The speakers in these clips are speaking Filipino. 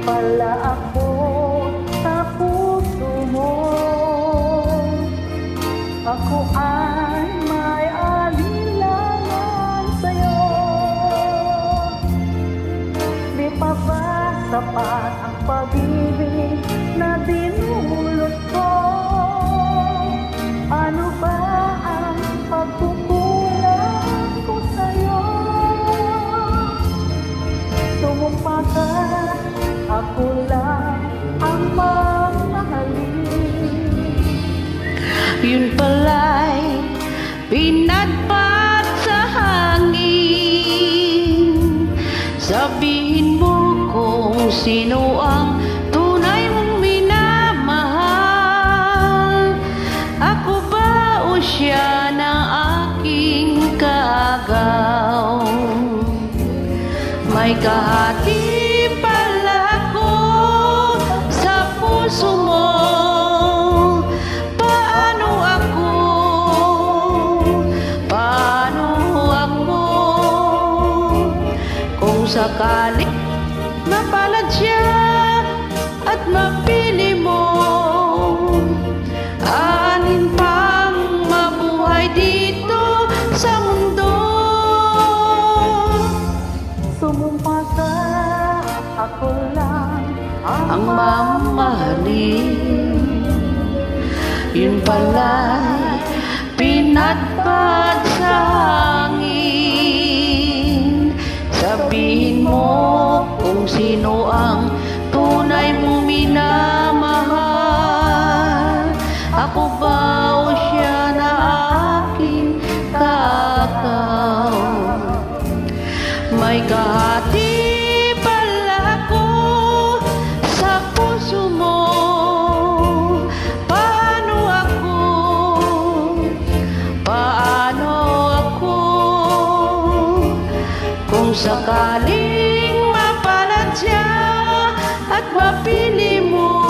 pala ako sa puso mo. Ako ay may alinlangan sa'yo. Di pa ba sapat ang pag-ibig na dinulot ko? Ano ba ang pagkukulang ko sa'yo? Sumumpa ka, ako lang ang mamahalin. Yun pala'y pinagpat sa hangin. Sabihin mo kung sino ang tunay mong minamahal. Ako ba o siya na aking kaagaw? May kahati pala ko sa puso mo. Paano ako kung sakaling mapalad siya at mapili mo? Alin pang mabuhay dito sa mundo? Sumumpa ka, ako lang Ang mamahalin. Yun pala'y pinagpat sa hangin. Sabihin mo kung sino ang tunay mong minamahal. Ako ba o siya na aking kaagaw? May kahati pala ko sa puso mo. Paano ako kung sakaling mapalad siya at mapili mo?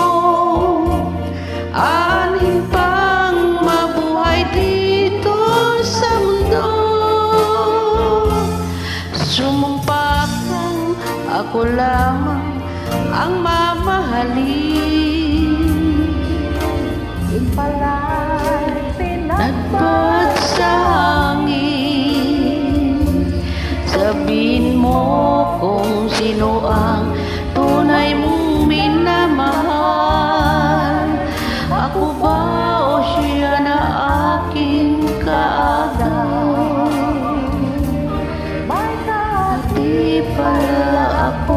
Alin pang mabuhay dito sa mundo? Sumumpa kang ako lamang ang mamahalin. Yun pala'y Nagpat sa hangin. Sabihin mo kung sino ang tunay mong minamahal. Ako ba o siya na aking kaagaw? may kahati Di pala ako